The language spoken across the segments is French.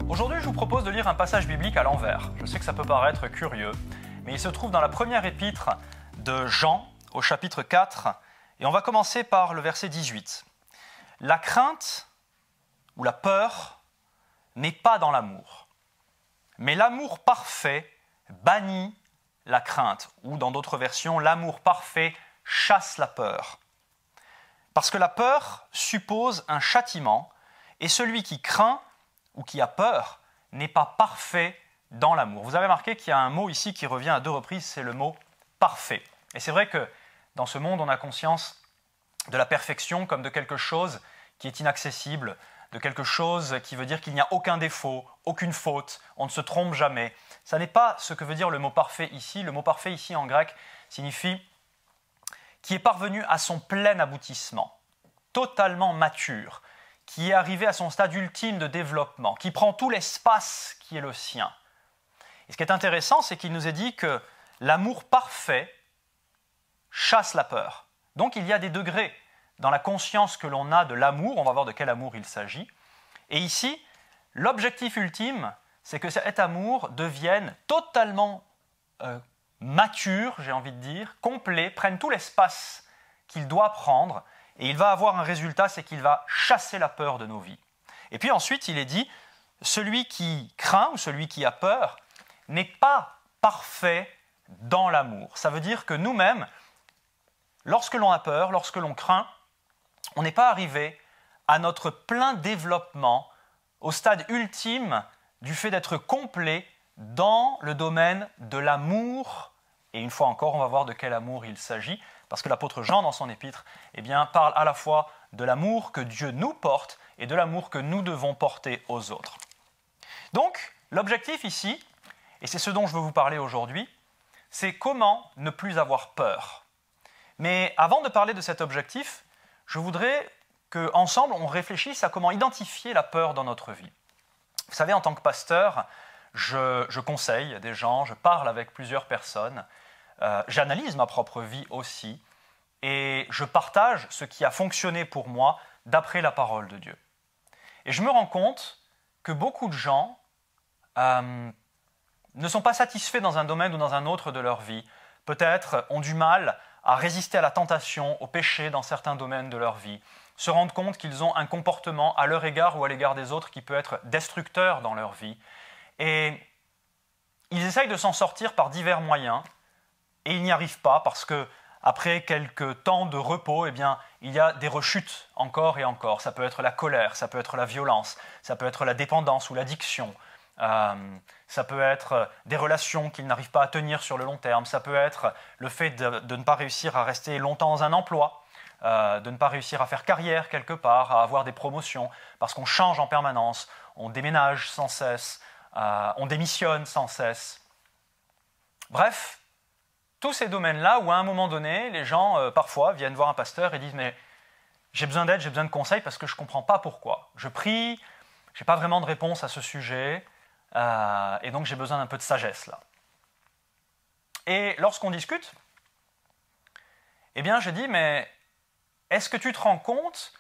Aujourd'hui, je vous propose de lire un passage biblique à l'envers. Je sais que ça peut paraître curieux, mais il se trouve dans la première épître de Jean, au chapitre 4, et on va commencer par le verset 18. « La crainte ou la peur n'est pas dans l'amour, mais l'amour parfait bannit la crainte. » Ou dans d'autres versions, « l'amour parfait chasse la peur. » Parce que la peur suppose un châtiment, et celui qui craint ou qui a peur n'est pas parfait dans l'amour. Vous avez remarqué qu'il y a un mot ici qui revient à 2 reprises, c'est le mot « parfait ». Et c'est vrai que dans ce monde, on a conscience de la perfection comme de quelque chose qui est inaccessible, de quelque chose qui veut dire qu'il n'y a aucun défaut, aucune faute, on ne se trompe jamais. Ça n'est pas ce que veut dire le mot « parfait » ici. Le mot « parfait » ici en grec signifie qui est parvenu à son plein aboutissement, totalement mature, qui est arrivé à son stade ultime de développement, qui prend tout l'espace qui est le sien. Et ce qui est intéressant, c'est qu'il nous est dit que l'amour parfait chasse la peur. Donc il y a des degrés dans la conscience que l'on a de l'amour, on va voir de quel amour il s'agit. Et ici, l'objectif ultime, c'est que cet amour devienne totalement mature, j'ai envie de dire, complet, prenne tout l'espace qu'il doit prendre, et il va avoir un résultat, c'est qu'il va chasser la peur de nos vies. Et puis ensuite, il est dit, celui qui craint ou celui qui a peur n'est pas parfait dans l'amour. Ça veut dire que nous-mêmes, lorsque l'on a peur, lorsque l'on craint, on n'est pas arrivé à notre plein développement, au stade ultime du fait d'être complet dans le domaine de l'amour. Et une fois encore, on va voir de quel amour il s'agit, parce que l'apôtre Jean, dans son épître, parle à la fois de l'amour que Dieu nous porte et de l'amour que nous devons porter aux autres. Donc, l'objectif ici, et c'est ce dont je veux vous parler aujourd'hui, c'est comment ne plus avoir peur. Mais avant de parler de cet objectif, je voudrais qu'ensemble, on réfléchisse à comment identifier la peur dans notre vie. Vous savez, en tant que pasteur, je conseille des gens, je parle avec plusieurs personnes, j'analyse ma propre vie aussi, et je partage ce qui a fonctionné pour moi d'après la parole de Dieu. Et je me rends compte que beaucoup de gens ne sont pas satisfaits dans un domaine ou dans un autre de leur vie, peut-être ont du mal à résister à la tentation, au péché dans certains domaines de leur vie, se rendent compte qu'ils ont un comportement à leur égard ou à l'égard des autres qui peut être destructeur dans leur vie. Et ils essayent de s'en sortir par divers moyens, et ils n'y arrivent pas parce que après quelques temps de repos, il y a des rechutes encore et encore. Ça peut être la colère, ça peut être la violence, ça peut être la dépendance ou l'addiction. Ça peut être des relations qu'ils n'arrivent pas à tenir sur le long terme. Ça peut être le fait de ne pas réussir à rester longtemps dans un emploi, de ne pas réussir à faire carrière quelque part, à avoir des promotions, parce qu'on change en permanence, on déménage sans cesse, on démissionne sans cesse. Bref, tous ces domaines-là où à un moment donné, les gens parfois viennent voir un pasteur et disent « mais j'ai besoin d'aide, j'ai besoin de conseils parce que je ne comprends pas pourquoi. Je prie, je n'ai pas vraiment de réponse à ce sujet et donc j'ai besoin d'un peu de sagesse là. » Et lorsqu'on discute, je dis « mais est-ce que tu te rends compte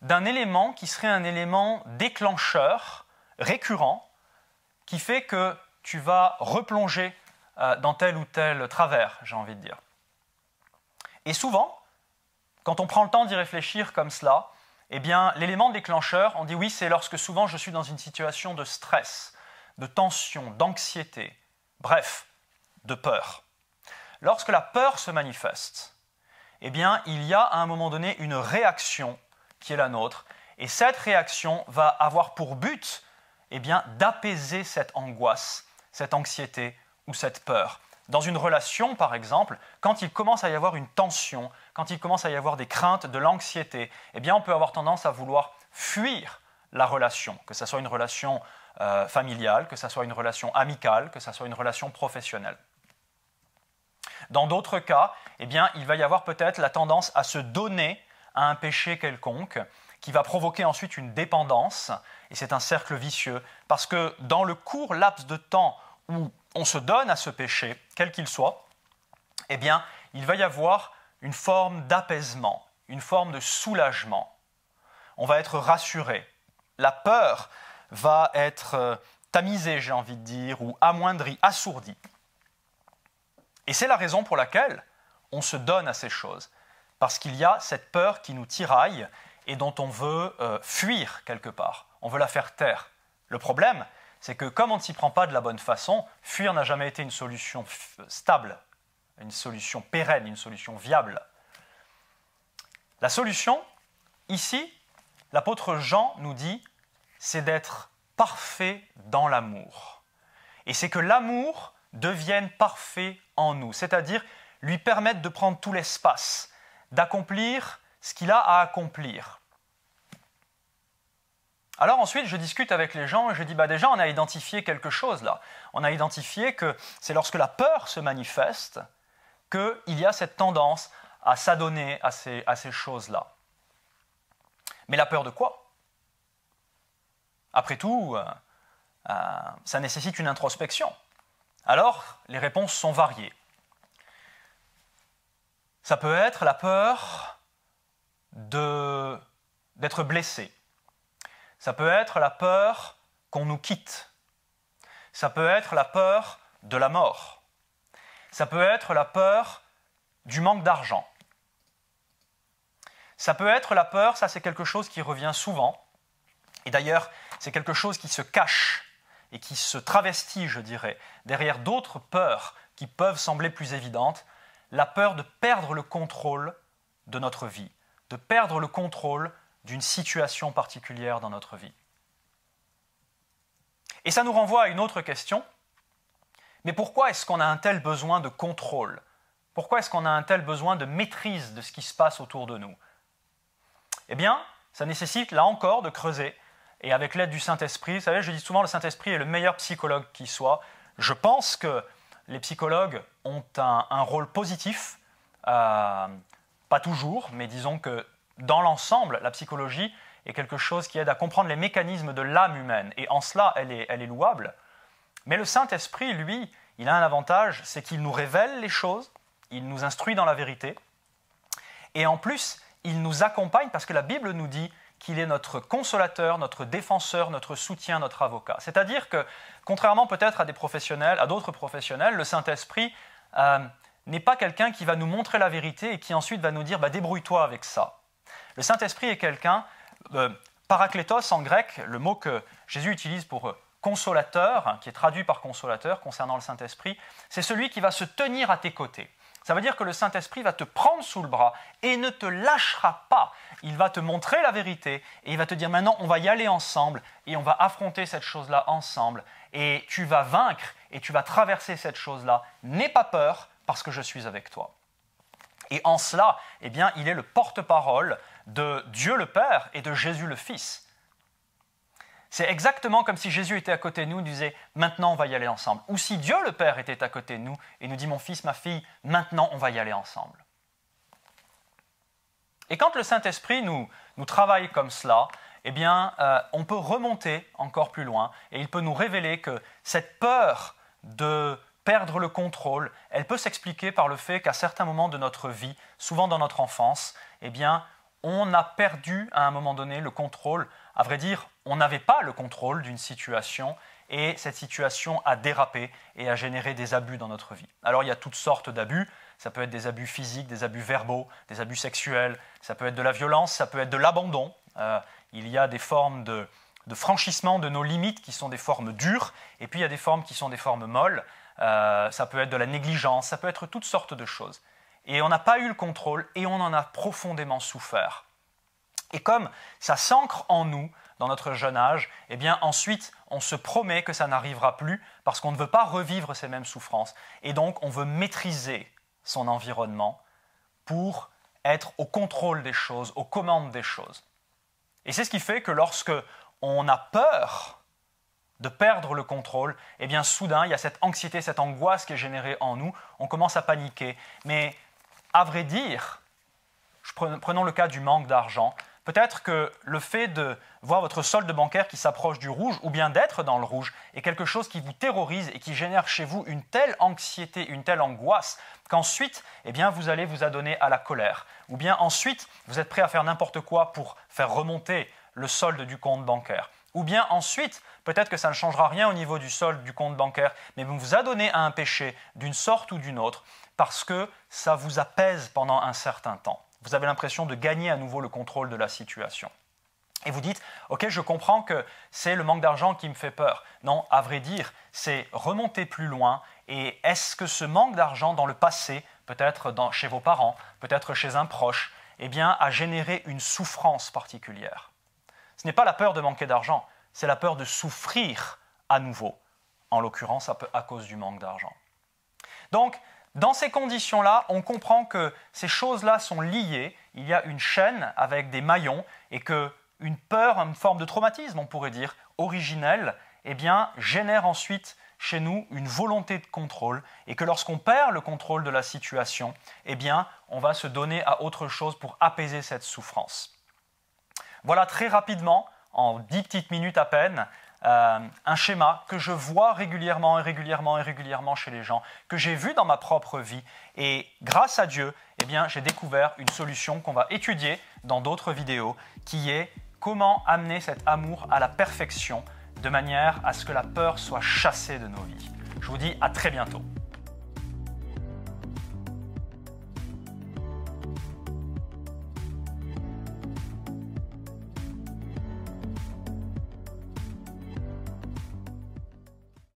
d'un élément qui serait un élément déclencheur, récurrent, qui fait que tu vas replonger dans tel ou tel travers, j'ai envie de dire. » Et souvent, quand on prend le temps d'y réfléchir comme cela, l'élément déclencheur, on dit oui, c'est lorsque souvent je suis dans une situation de stress, de tension, d'anxiété, bref, de peur. Lorsque la peur se manifeste, il y a à un moment donné une réaction qui est la nôtre, et cette réaction va avoir pour but d'apaiser cette angoisse, cette anxiété ou cette peur. Dans une relation, par exemple, quand il commence à y avoir une tension, quand il commence à y avoir des craintes, de l'anxiété, on peut avoir tendance à vouloir fuir la relation, que ce soit une relation familiale, que ce soit une relation amicale, que ce soit une relation professionnelle. Dans d'autres cas, il va y avoir peut-être la tendance à se donner à un péché quelconque qui va provoquer ensuite une dépendance, et c'est un cercle vicieux, parce que dans le court laps de temps où on se donne à ce péché, quel qu'il soit, il va y avoir une forme d'apaisement, une forme de soulagement. On va être rassuré. La peur va être tamisée, j'ai envie de dire, ou amoindrie, assourdie. Et c'est la raison pour laquelle on se donne à ces choses. Parce qu'il y a cette peur qui nous tiraille et dont on veut fuir quelque part. On veut la faire taire. Le problème, c'est que comme on ne s'y prend pas de la bonne façon, fuir n'a jamais été une solution stable, une solution pérenne, une solution viable. La solution, ici, l'apôtre Jean nous dit, c'est d'être parfait dans l'amour. Et c'est que l'amour devienne parfait en nous, c'est-à-dire lui permettre de prendre tout l'espace, d'accomplir ce qu'il a à accomplir. Alors ensuite, je discute avec les gens et je dis, déjà, on a identifié quelque chose là. On a identifié que c'est lorsque la peur se manifeste qu'il y a cette tendance à s'adonner à ces choses-là. Mais la peur de quoi? Après tout, ça nécessite une introspection. Alors, les réponses sont variées. Ça peut être la peur d'être blessé. Ça peut être la peur qu'on nous quitte. Ça peut être la peur de la mort. Ça peut être la peur du manque d'argent. Ça peut être la peur, ça c'est quelque chose qui revient souvent. Et d'ailleurs, c'est quelque chose qui se cache et qui se travestit, je dirais, derrière d'autres peurs qui peuvent sembler plus évidentes. La peur de perdre le contrôle de notre vie, de perdre le contrôle d'une situation particulière dans notre vie. Et ça nous renvoie à une autre question. Mais pourquoi est-ce qu'on a un tel besoin de contrôle? Pourquoi est-ce qu'on a un tel besoin de maîtrise de ce qui se passe autour de nous? Eh bien, ça nécessite là encore de creuser. Et avec l'aide du Saint-Esprit, vous savez, je dis souvent, le Saint-Esprit est le meilleur psychologue qui soit. Je pense que les psychologues ont un rôle positif, pas toujours, mais disons que dans l'ensemble, la psychologie est quelque chose qui aide à comprendre les mécanismes de l'âme humaine. Et en cela, elle est louable. Mais le Saint-Esprit, lui, il a un avantage, c'est qu'il nous révèle les choses, il nous instruit dans la vérité, et en plus, il nous accompagne parce que la Bible nous dit qu'il est notre consolateur, notre défenseur, notre soutien, notre avocat. C'est-à-dire que, contrairement peut-être à des professionnels, à d'autres professionnels, le Saint-Esprit n'est pas quelqu'un qui va nous montrer la vérité et qui ensuite va nous dire débrouille-toi avec ça. Le Saint-Esprit est quelqu'un, paraklétos en grec, le mot que Jésus utilise pour consolateur, qui est traduit par consolateur concernant le Saint-Esprit, c'est celui qui va se tenir à tes côtés. Ça veut dire que le Saint-Esprit va te prendre sous le bras et ne te lâchera pas. Il va te montrer la vérité et il va te dire maintenant on va y aller ensemble et on va affronter cette chose-là ensemble et tu vas vaincre et tu vas traverser cette chose-là. N'aie pas peur parce que je suis avec toi. Et en cela, eh bien, il est le porte-parole de Dieu le Père et de Jésus le Fils. C'est exactement comme si Jésus était à côté de nous et nous disait « Maintenant, on va y aller ensemble ». Ou si Dieu le Père était à côté de nous et nous dit « Mon fils, ma fille, maintenant, on va y aller ensemble ». Et quand le Saint-Esprit nous travaille comme cela, eh bien, on peut remonter encore plus loin et il peut nous révéler que cette peur de perdre le contrôle, elle peut s'expliquer par le fait qu'à certains moments de notre vie, souvent dans notre enfance, eh bien, on a perdu à un moment donné le contrôle. À vrai dire, on n'avait pas le contrôle d'une situation et cette situation a dérapé et a généré des abus dans notre vie. Alors il y a toutes sortes d'abus, ça peut être des abus physiques, des abus verbaux, des abus sexuels, ça peut être de la violence, ça peut être de l'abandon. Il y a des formes de franchissement de nos limites qui sont des formes dures et puis il y a des formes qui sont des formes molles. Ça peut être de la négligence, ça peut être toutes sortes de choses. Et on n'a pas eu le contrôle et on en a profondément souffert. Et comme ça s'ancre en nous, dans notre jeune âge, eh bien ensuite on se promet que ça n'arrivera plus parce qu'on ne veut pas revivre ces mêmes souffrances. Et donc on veut maîtriser son environnement pour être au contrôle des choses, aux commandes des choses. Et c'est ce qui fait que lorsque on a peur de perdre le contrôle, eh bien soudain il y a cette anxiété, cette angoisse qui est générée en nous, on commence à paniquer. Mais à vrai dire, prenons le cas du manque d'argent, Peut-être que le fait de voir votre solde bancaire qui s'approche du rouge ou bien d'être dans le rouge est quelque chose qui vous terrorise et qui génère chez vous une telle anxiété, une telle angoisse qu'ensuite, eh bien, vous allez vous adonner à la colère. Ou bien ensuite, vous êtes prêt à faire n'importe quoi pour faire remonter le solde du compte bancaire. Ou bien ensuite, peut-être que ça ne changera rien au niveau du solde du compte bancaire, mais vous vous adonnez à un péché d'une sorte ou d'une autre parce que ça vous apaise pendant un certain temps. Vous avez l'impression de gagner à nouveau le contrôle de la situation. Et vous dites, ok, je comprends que c'est le manque d'argent qui me fait peur. Non, à vrai dire, c'est remonter plus loin. Et est-ce que ce manque d'argent dans le passé, peut-être chez vos parents, peut-être chez un proche, eh bien, a généré une souffrance particulière? Ce n'est pas la peur de manquer d'argent, c'est la peur de souffrir à nouveau, en l'occurrence à cause du manque d'argent. Donc, dans ces conditions-là, on comprend que ces choses-là sont liées, il y a une chaîne avec des maillons et qu'une peur, une forme de traumatisme, on pourrait dire, originelle, eh bien, génère ensuite chez nous une volonté de contrôle et que lorsqu'on perd le contrôle de la situation, eh bien, on va se donner à autre chose pour apaiser cette souffrance. Voilà très rapidement, en 10 petites minutes à peine, un schéma que je vois régulièrement chez les gens, que j'ai vu dans ma propre vie. Et grâce à Dieu, eh bien, j'ai découvert une solution qu'on va étudier dans d'autres vidéos, qui est comment amener cet amour à la perfection de manière à ce que la peur soit chassée de nos vies. Je vous dis à très bientôt.